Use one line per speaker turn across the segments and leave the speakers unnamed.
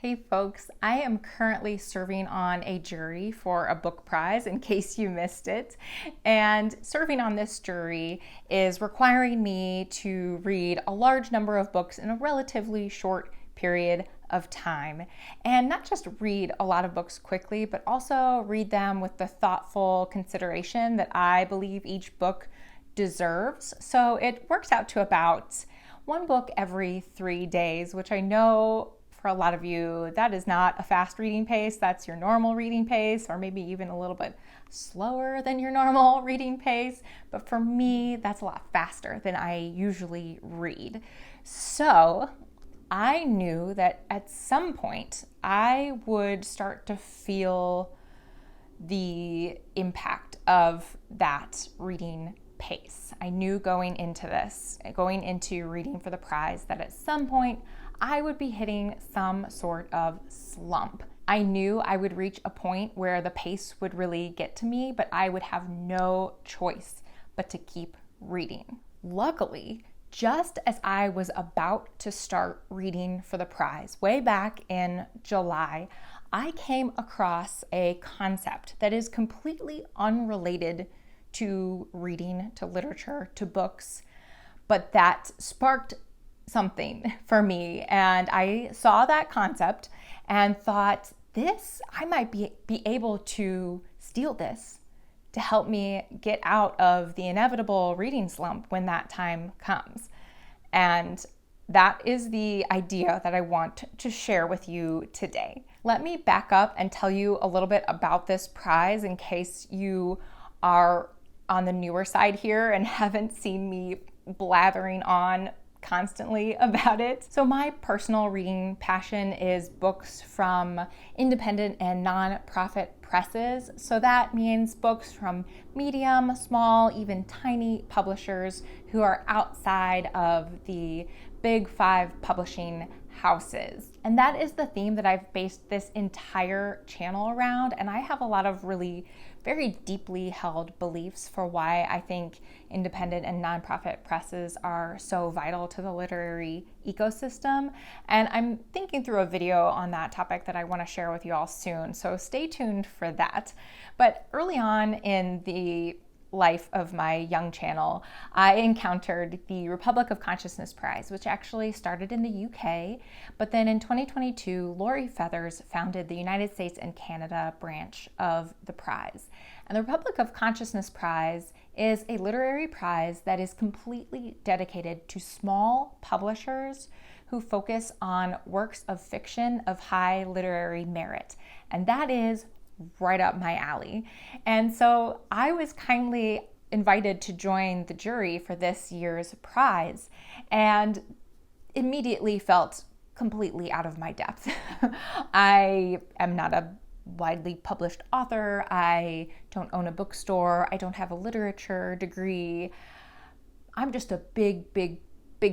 Hey folks, I am currently serving on a jury for a book prize in case you missed it. And serving on this jury is requiring me to read a large number of books in a relatively short period of time. And not just read a lot of books quickly, but also read them with the thoughtful consideration that I believe each book deserves. So it works out to about one book every 3 days, which I know for a lot of you, that is not a fast reading pace. That's your normal reading pace, or maybe even a little bit slower than your normal reading pace. But for me, that's a lot faster than I usually read. So I knew that at some point I would start to feel the impact of that reading pace. I knew going into reading for the prize, that at some point I would be hitting some sort of slump. I knew I would reach a point where the pace would really get to me, but I would have no choice but to keep reading. Luckily, just as I was about to start reading for the prize, way back in July, I came across a concept that is completely unrelated to reading, to literature, to books, but that sparked something for me. And I saw that concept and thought, I might be able to steal this to help me get out of the inevitable reading slump when that time comes. And that is the idea that I want to share with you today. Let me back up and tell you a little bit about this prize in case you are on the newer side here and haven't seen me blathering on constantly about it. So my personal reading passion is books from independent and non-profit presses. So that means books from medium, small, even tiny publishers who are outside of the big 5 publishing houses. And that is the theme that I've based this entire channel around. And I have a lot of really very deeply held beliefs for why I think independent and nonprofit presses are so vital to the literary ecosystem. And I'm thinking through a video on that topic that I want to share with you all soon. So stay tuned for that. But early on in the life of my young channel, I encountered the Republic of Consciousness Prize, which actually started in the UK, but then in 2022, Laurie Feathers founded the United States and Canada branch of the prize. And the Republic of Consciousness Prize is a literary prize that is completely dedicated to small publishers who focus on works of fiction of high literary merit. And that is right up my alley. And so I was kindly invited to join the jury for this year's prize and immediately felt completely out of my depth. I am not a widely published author. I don't own a bookstore. I don't have a literature degree. I'm just a big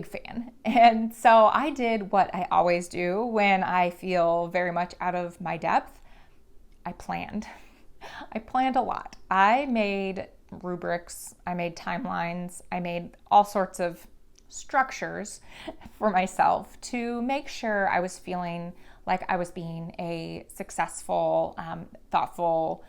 fan. And so I did what I always do when I feel very much out of my depth. I planned a lot. I made rubrics, I made timelines, I made all sorts of structures for myself to make sure I was feeling like I was being a successful, thoughtful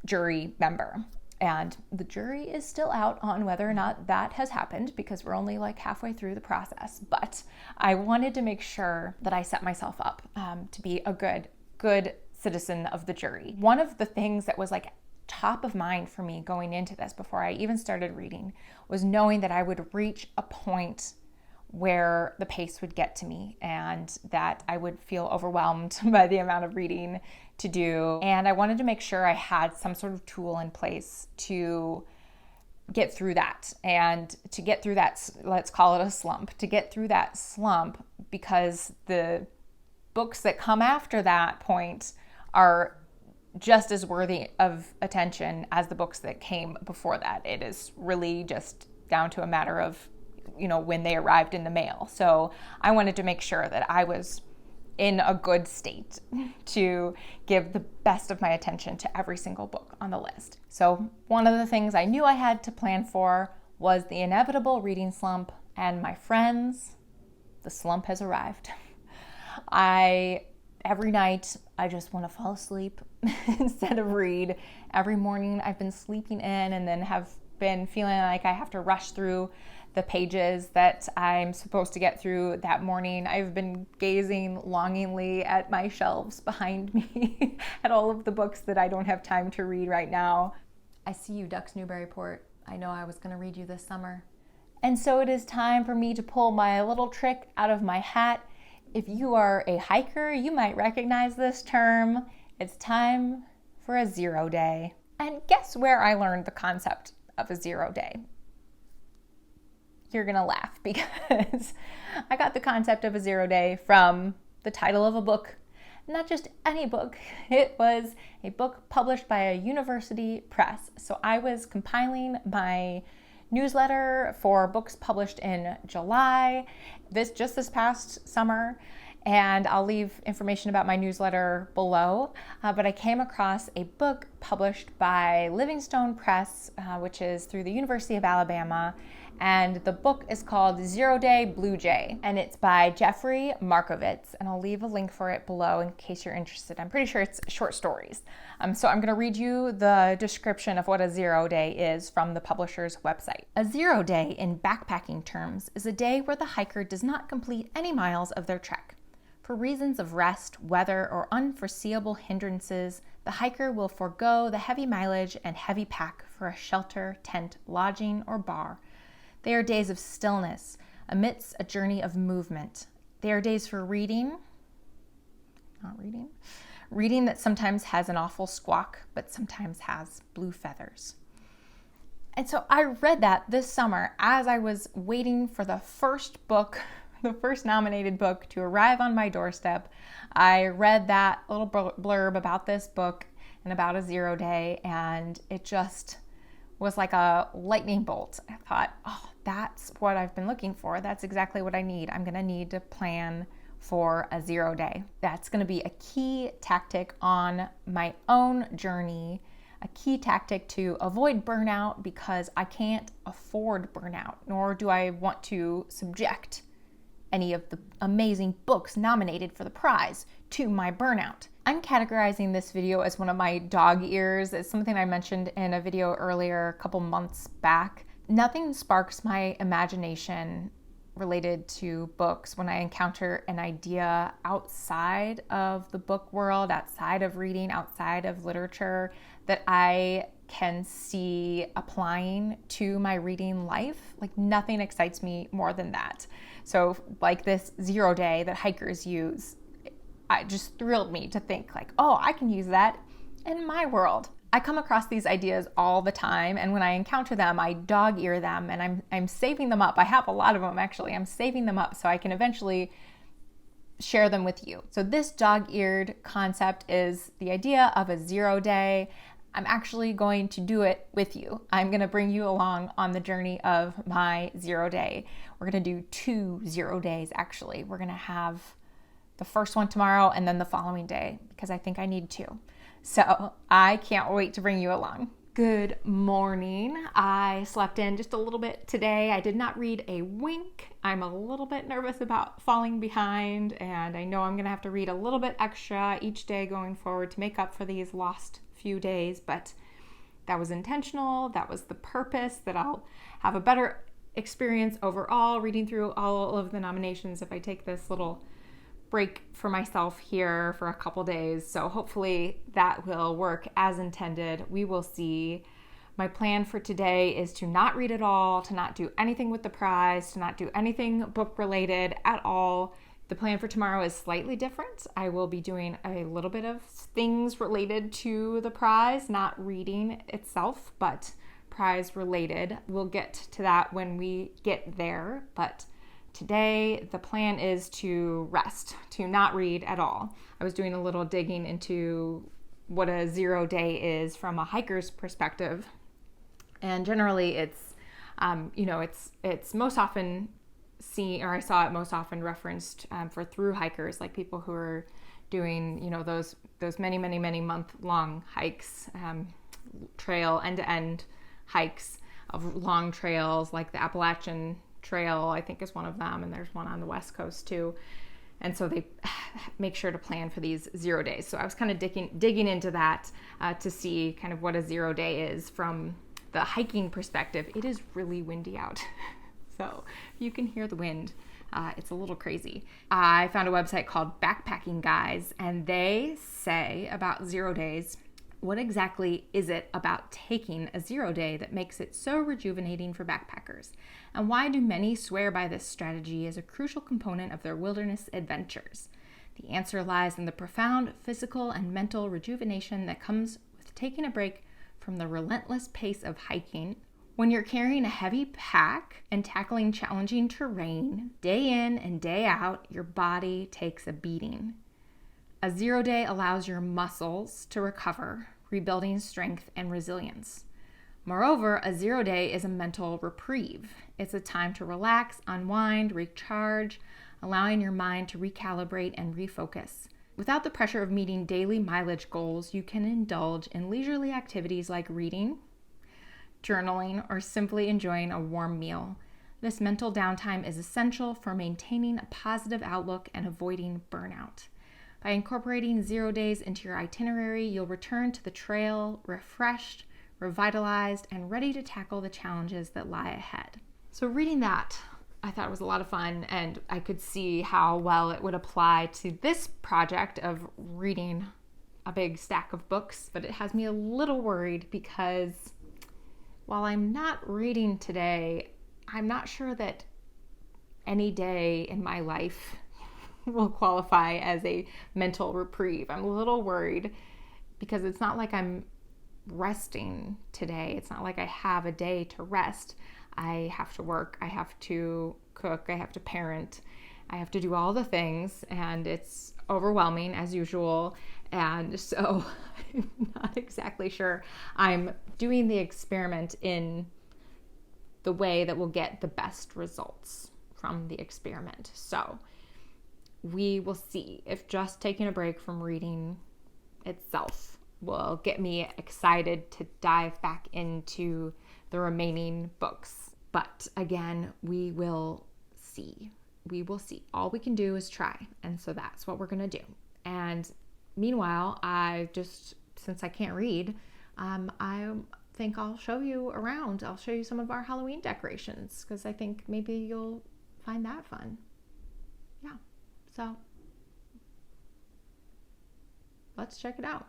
jury member. And the jury is still out on whether or not that has happened because we're only like halfway through the process. But I wanted to make sure that I set myself up to be a good citizen of the jury. One of the things that was like top of mind for me going into this before I even started reading was knowing that I would reach a point where the pace would get to me and that I would feel overwhelmed by the amount of reading to do. And I wanted to make sure I had some sort of tool in place to get through that, and to get through that, let's call it a slump, to get through that slump, because the books that come after that point are just as worthy of attention as the books that came before that. It is really just down to a matter of, when they arrived in the mail. So I wanted to make sure that I was in a good state to give the best of my attention to every single book on the list. So one of the things I knew I had to plan for was the inevitable reading slump, and my friends, the slump has arrived. I every night I just want to fall asleep instead of read. Every morning I've been sleeping in and then have been feeling like I have to rush through the pages that I'm supposed to get through that morning. I've been gazing longingly at my shelves behind me at all of the books that I don't have time to read right now. I see you, Ducks Newburyport. I know I was going to read you this summer. And so it is time for me to pull my little trick out of my hat. If you are a hiker, you might recognize this term. It's time for a 0 day. And guess where I learned the concept of a 0 day? You're gonna laugh because I got the concept of a 0 day from the title of a book. Not just any book, it was a book published by a university press. So I was compiling my newsletter for books published in July, this past summer, and I'll leave information about my newsletter below. But I came across a book published by Livingston Press, which is through the University of Alabama, and the book is called 0 Day Blue Jay, and it's by Jeffery Markovitz, and I'll leave a link for it below in case you're interested. I'm pretty sure it's short stories. So I'm going to read you the description of what a 0 day is from the publisher's website. A 0 day, in backpacking terms, is a day where the hiker does not complete any miles of their trek. For reasons of rest, weather, or unforeseeable hindrances, the hiker will forego the heavy mileage and heavy pack for a shelter, tent, lodging, or bar. They are days of stillness amidst a journey of movement. They are days for reading that sometimes has an awful squawk, but sometimes has blue feathers. And so I read that this summer as I was waiting for the first book, the first nominated book to arrive on my doorstep. I read that little blurb about this book and about a 0 day, and it just was like a lightning bolt. I thought, oh, that's what I've been looking for. That's exactly what I need. I'm gonna need to plan for a 0 day. That's gonna be a key tactic on my own journey, a key tactic to avoid burnout, because I can't afford burnout, nor do I want to subject any of the amazing books nominated for the prize to my burnout. I'm categorizing this video as one of my dog ears. It's something I mentioned in a video earlier, a couple months back. Nothing sparks my imagination related to books when I encounter an idea outside of the book world, outside of reading, outside of literature, that I can see applying to my reading life. Like, nothing excites me more than that. So like this 0 day that hikers use, it just thrilled me to think like, oh, I can use that in my world. I come across these ideas all the time, and when I encounter them, I dog ear them, and I'm saving them up. I have a lot of them, actually. I'm saving them up so I can eventually share them with you. So this dog-eared concept is the idea of a 0 day. I'm actually going to do it with you. I'm going to bring you along on the journey of my 0 day. We're going to do 2 0 days, actually. We're going to have the first one tomorrow and then the following day, because I think I need 2. So I can't wait to bring you along. Good morning. I slept in just a little bit today. I did not read a wink. I'm a little bit nervous about falling behind, and I know I'm going to have to read a little bit extra each day going forward to make up for these lost few days, but that was intentional. That was the purpose, that I'll have a better experience overall reading through all of the nominations if I take this little break for myself here for a couple days. So hopefully that will work as intended. We will see. My plan for today is to not read at all, to not do anything with the prize, to not do anything book related at all. The plan for tomorrow is slightly different. I will be doing a little bit of things related to the prize, not reading itself, but prize related. We'll get to that when we get there, but today the plan is to rest, to not read at all. I was doing a little digging into what a 0 day is from a hiker's perspective, and generally it's it's most often seen, or I saw it most often referenced for through hikers, like people who are doing those many month long hikes, trail end to end hikes of long trails, like the Appalachian Trail, I think, is one of them, and there's one on the West Coast too. And so they make sure to plan for these 0 days. So I was kind of digging into that to see kind of what a 0 day is from the hiking perspective. It is really windy out. So you can hear the wind. It's a little crazy. I found a website called Backpacking Guys, and they say about 0 days, what exactly is it about taking a 0 day that makes it so rejuvenating for backpackers? And why do many swear by this strategy as a crucial component of their wilderness adventures? The answer lies in the profound physical and mental rejuvenation that comes with taking a break from the relentless pace of hiking. When you're carrying a heavy pack and tackling challenging terrain, day in and day out, your body takes a beating. A 0 day allows your muscles to recover, rebuilding strength and resilience. Moreover, a 0 day is a mental reprieve. It's a time to relax, unwind, recharge, allowing your mind to recalibrate and refocus. Without the pressure of meeting daily mileage goals, you can indulge in leisurely activities like reading, journaling, or simply enjoying a warm meal. This mental downtime is essential for maintaining a positive outlook and avoiding burnout. By incorporating 0 days into your itinerary, you'll return to the trail refreshed, revitalized, and ready to tackle the challenges that lie ahead. So reading that, I thought it was a lot of fun, and I could see how well it would apply to this project of reading a big stack of books, but it has me a little worried because while I'm not reading today, I'm not sure that any day in my life will qualify as a mental reprieve. I'm a little worried because it's not like I'm resting today. It's not like I have a day to rest. I have to work, I have to cook, I have to parent, I have to do all the things, and it's overwhelming as usual. And so I'm not exactly sure I'm doing the experiment in the way that will get the best results from the experiment. So we will see if just taking a break from reading itself will get me excited to dive back into the remaining books. But again, we will see. We will see. All we can do is try. And so that's what we're going to do. And meanwhile, since I can't read, I think I'll show you around. I'll show you some of our Halloween decorations because I think maybe you'll find that fun. Yeah. So let's check it out.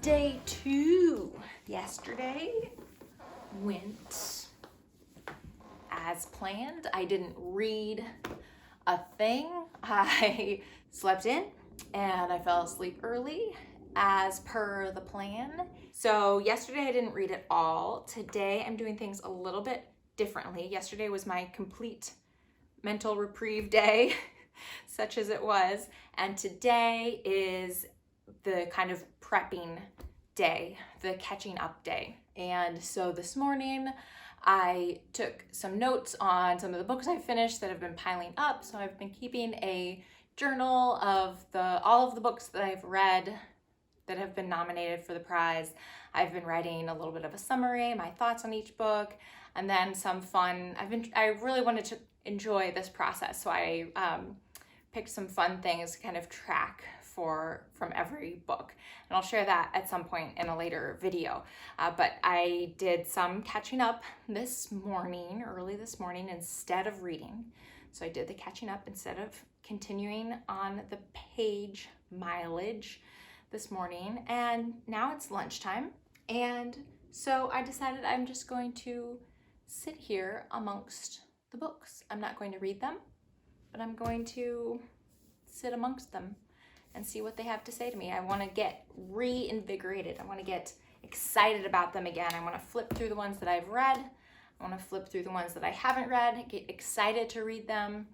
Day 2. Yesterday went as planned. I didn't read a thing. I slept in and I fell asleep early as per the plan. So yesterday I didn't read at all. Today I'm doing things a little bit differently. Yesterday was my complete mental reprieve day, such as it was. And today is the kind of prepping day, the catching up day. And so this morning I took some notes on some of the books I've finished that have been piling up. So I've been keeping a journal of all of the books that I've read that have been nominated for the prize. I've been writing a little bit of a summary, my thoughts on each book, and then some fun. I really wanted to enjoy this process, so I picked some fun things to kind of track from every book, and I'll share that at some point in a later video. But I did some catching up early this morning, instead of reading. So I did the catching up instead of continuing on the page mileage this morning, and now it's lunchtime, and so I decided I'm just going to sit here amongst the books. I'm not going to read them, but I'm going to sit amongst them and see what they have to say to me. I want to get reinvigorated. I want to get excited about them again. I want to flip through the ones that I've read. I want to flip through the ones that I haven't read, get excited to read them.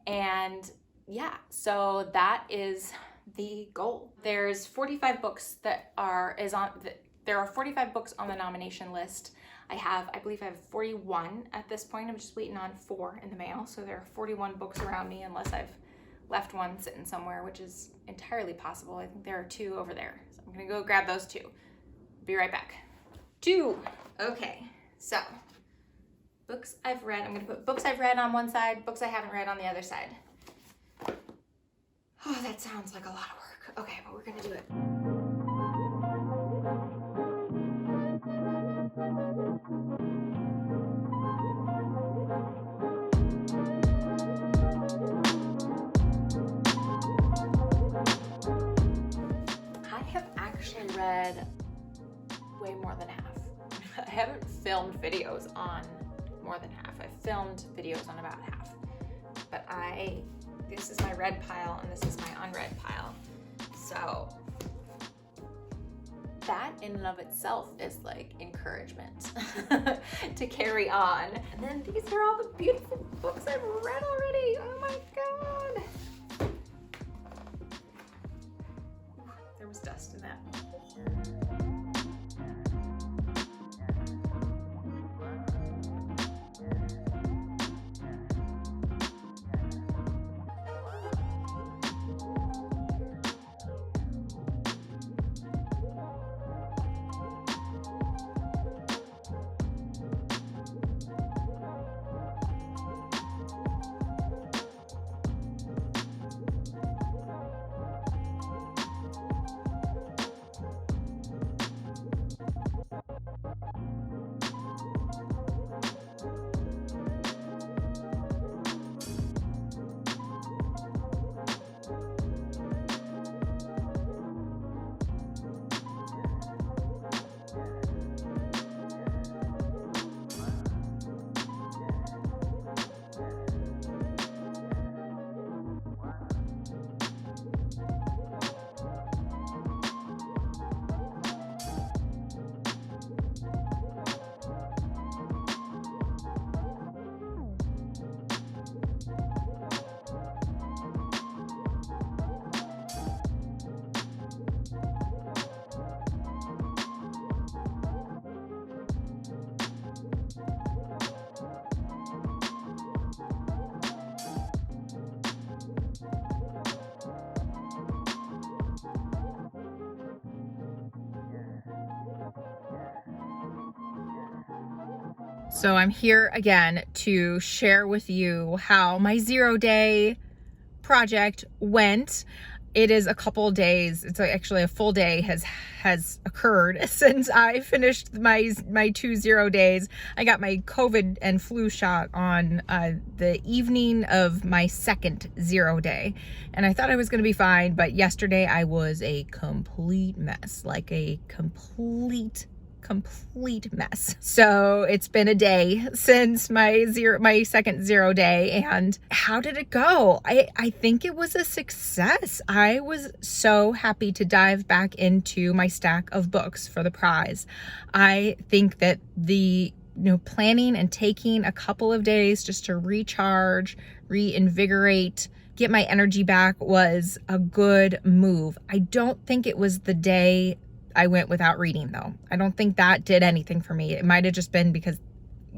And yeah, so that is the goal. There's 45 books there are 45 books on the nomination list. I believe I have 41 at this point. I'm just waiting on 4 in the mail. So there are 41 books around me, unless I've left one sitting somewhere, which is entirely possible. I think there are 2 over there. So I'm gonna go grab those 2. Be right back. 2. Okay, so books I've read. I'm gonna put books I've read on one side, books I haven't read on the other side. Oh, that sounds like a lot of work. Okay, but we're gonna do it. I have actually read way more than half. I haven't filmed videos on more than half. I've filmed videos on about half. But this is my read pile and this is my unread pile. So that in and of itself is like encouragement to carry on. And then these are all the beautiful books I've read already. Oh my God. There was dust in that. So I'm here again to share with you how my 0-day project went. it is a couple days. It's actually a full day has occurred since I finished my 2 0 days. I got my COVID and flu shot on the evening of my second 0 day, and I thought I was going to be fine. But yesterday I was a complete mess, like a complete mess. So it's been a day since my second 0 day. And how did it go? I think it was a success. I was so happy to dive back into my stack of books for the prize. I think that the planning and taking a couple of days just to recharge, reinvigorate, get my energy back was a good move. I don't think it was the day I went without reading, though. I don't think that did anything for me. It might have just been because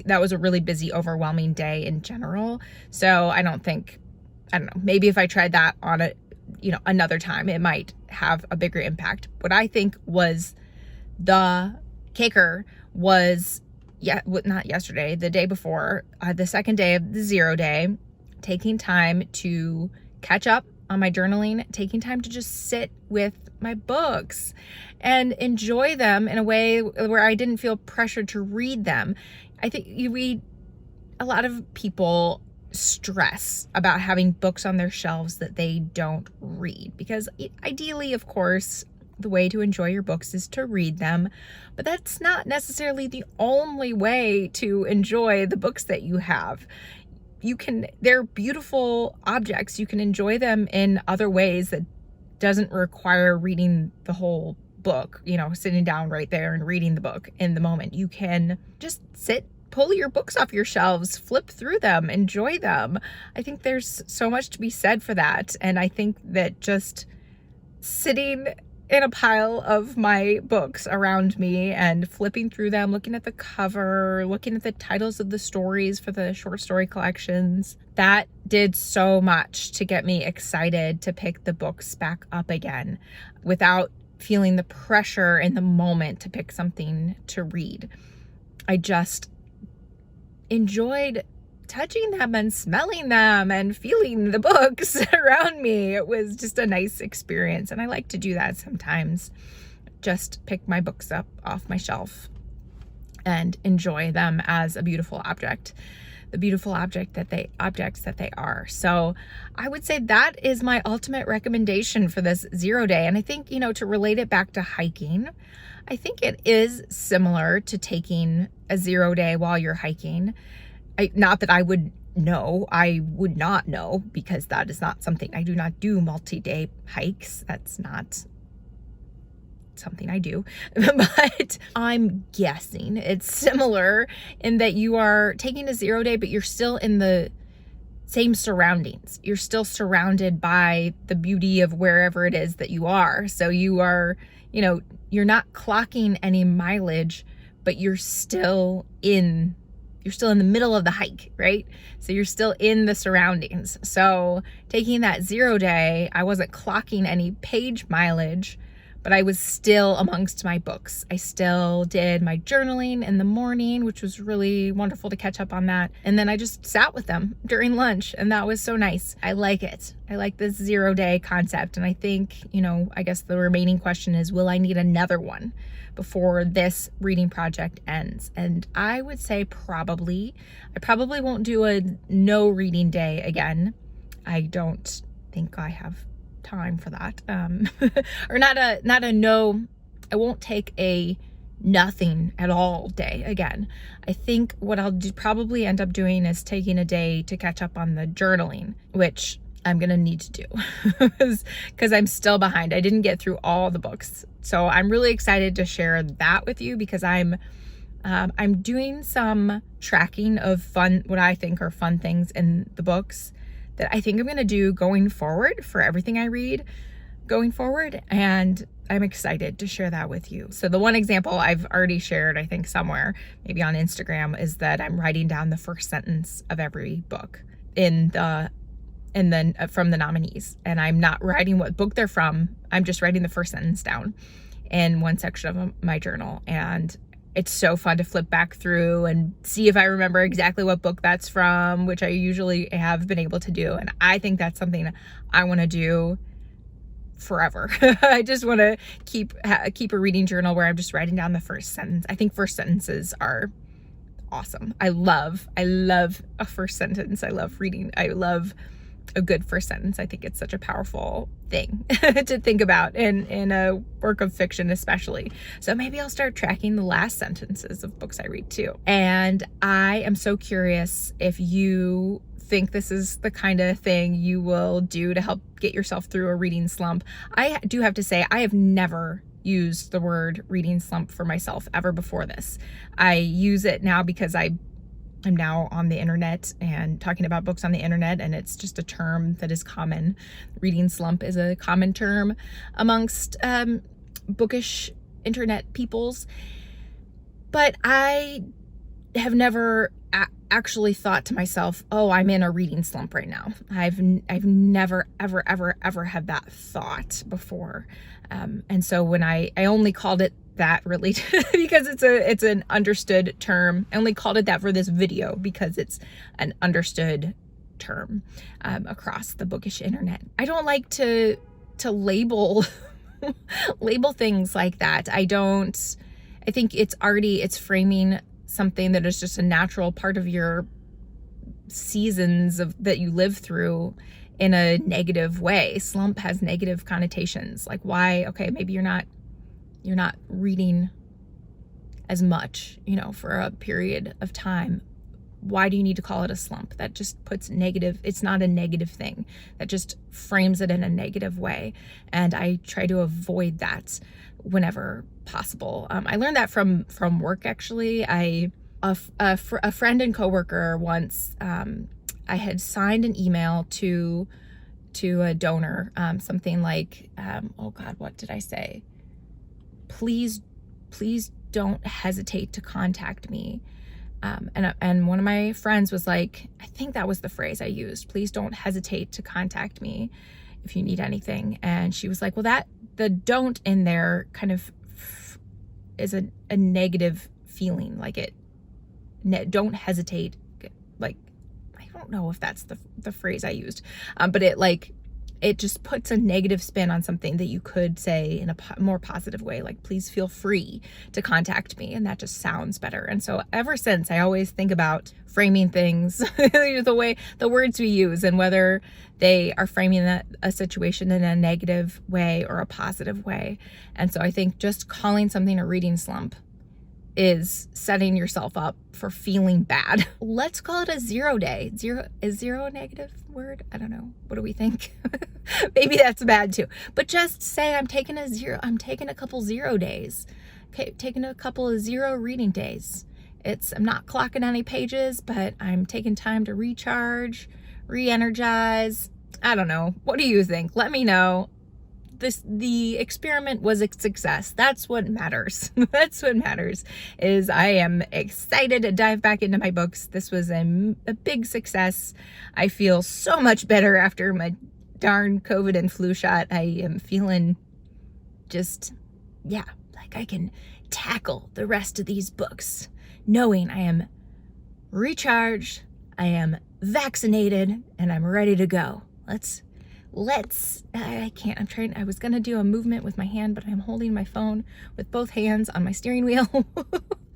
that was a really busy, overwhelming day in general. So I don't know, maybe if I tried that on another time, it might have a bigger impact. What I think was the kicker was, not yesterday, the day before, the second day of the 0 day, taking time to catch up on my journaling, taking time to just sit with my books and enjoy them in a way where I didn't feel pressured to read them. I think a lot of people stress about having books on their shelves that they don't read, because ideally, of course, the way to enjoy your books is to read them, but that's not necessarily the only way to enjoy the books that you have. They're beautiful objects. You can enjoy them in other ways that doesn't require reading the whole book, sitting down right there and reading the book in the moment. You can just pull your books off your shelves, flip through them, enjoy them. I think there's so much to be said for that. And I think that just sitting in a pile of my books around me and flipping through them, looking at the cover, looking at the titles of the stories for the short story collections, that did so much to get me excited to pick the books back up again without feeling the pressure in the moment to pick something to read. I just enjoyed touching them and smelling them and feeling the books around me. It was just a nice experience, and I like to do that sometimes. Just pick my books up off my shelf and enjoy them as a beautiful object, the beautiful objects that they are. So I would say that is my ultimate recommendation for this 0 day. And I think, to relate it back to hiking, I think it is similar to taking a 0 day while you're hiking. Not that I would not know, because that is not something I do not do multi-day hikes. That's not something I do, but I'm guessing it's similar in that you are taking a 0 day, but you're still in the same surroundings. You're still surrounded by the beauty of wherever it is that you are. So you are, you're not clocking any mileage, but you're still in the middle of the hike, right? So you're still in the surroundings. So taking that 0 day, I wasn't clocking any page mileage, but I was still amongst my books. I still did my journaling in the morning, which was really wonderful to catch up on that. And then I just sat with them during lunch, and that was so nice. I like it. I like this 0 day concept. And I think, I guess the remaining question is, will I need another one before this reading project ends? And I would say probably. I probably won't do a no reading day again. I don't think I have time for that. Or not a no, I won't take a nothing at all day again. I think what I'll probably end up doing is taking a day to catch up on the journaling, which I'm going to need to do because I'm still behind. I didn't get through all the books. So I'm really excited to share that with you, because I'm doing some tracking of what I think are fun things in the books that I think I'm going to do going forward for everything I read going forward. And I'm excited to share that with you. So the one example I've already shared, I think somewhere, maybe on Instagram, is that I'm writing down the first sentence of every book and then from the nominees. And I'm not writing what book they're from. I'm just writing the first sentence down in one section of my journal. And it's so fun to flip back through and see if I remember exactly what book that's from, which I usually have been able to do. And I think that's something I want to do forever. I just want to keep a reading journal where I'm just writing down the first sentence. I think first sentences are awesome. I love a first sentence. I love reading. I love a good first sentence. I think it's such a powerful thing to think about in a work of fiction, especially. So maybe I'll start tracking the last sentences of books I read too. And I am so curious if you think this is the kind of thing you will do to help get yourself through a reading slump. I do have to say, I have never used the word reading slump for myself ever before this. I use it now because I'm now on the internet and talking about books on the internet, and it's just a term that is common. Reading slump is a common term amongst bookish internet peoples. But I have never actually thought to myself, oh, I'm in a reading slump right now. I've never, ever had that thought before. And so when I only called it that really because it's an understood term. I only called it that for this video because it's an understood term across the bookish internet. I don't like to label things like that. I think it's framing something that is just a natural part of your seasons that you live through in a negative way. Slump has negative connotations. Like, why? Okay, maybe you're not reading as much, for a period of time. Why do you need to call it a slump? That just puts negative. It's not a negative thing. That just frames it in a negative way. And I try to avoid that whenever possible. I learned that from work, actually. A friend and coworker once, I had signed an email to a donor, something like, oh God, what did I say? Please don't hesitate to contact me. And one of my friends was like, I think that was the phrase I used. Please don't hesitate to contact me if you need anything. And she was like, well, the don't in there kind of is a negative feeling. Like don't hesitate. Like, I don't know if that's the phrase I used, but it just puts a negative spin on something that you could say in a more positive way, like, please feel free to contact me. And that just sounds better. And so ever since, I always think about framing things, the words we use, and whether they are framing a situation in a negative way or a positive way. And so I think just calling something a reading slump is setting yourself up for feeling bad. Let's call it a 0 day. Is zero a negative word? I don't know. What do we think? Maybe that's bad too. But just say I'm taking a couple 0 days. Okay, taking a couple of 0 reading days. I'm not clocking any pages, but I'm taking time to recharge, re-energize. I don't know. What do you think? Let me know. The experiment was a success. That's what matters. That's what matters, is I am excited to dive back into my books. This was a big success. I feel so much better after my darn COVID and flu shot. I am feeling like I can tackle the rest of these books, knowing I am recharged, I am vaccinated, and I'm ready to go. I was going to do a movement with my hand, but I'm holding my phone with both hands on my steering wheel.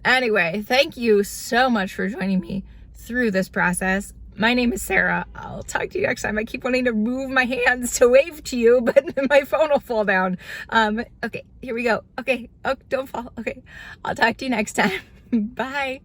Anyway, thank you so much for joining me through this process. My name is Sarah. I'll talk to you next time. I keep wanting to move my hands to wave to you, but my phone will fall down. Okay, here we go. Okay, oh, don't fall. Okay, I'll talk to you next time. Bye.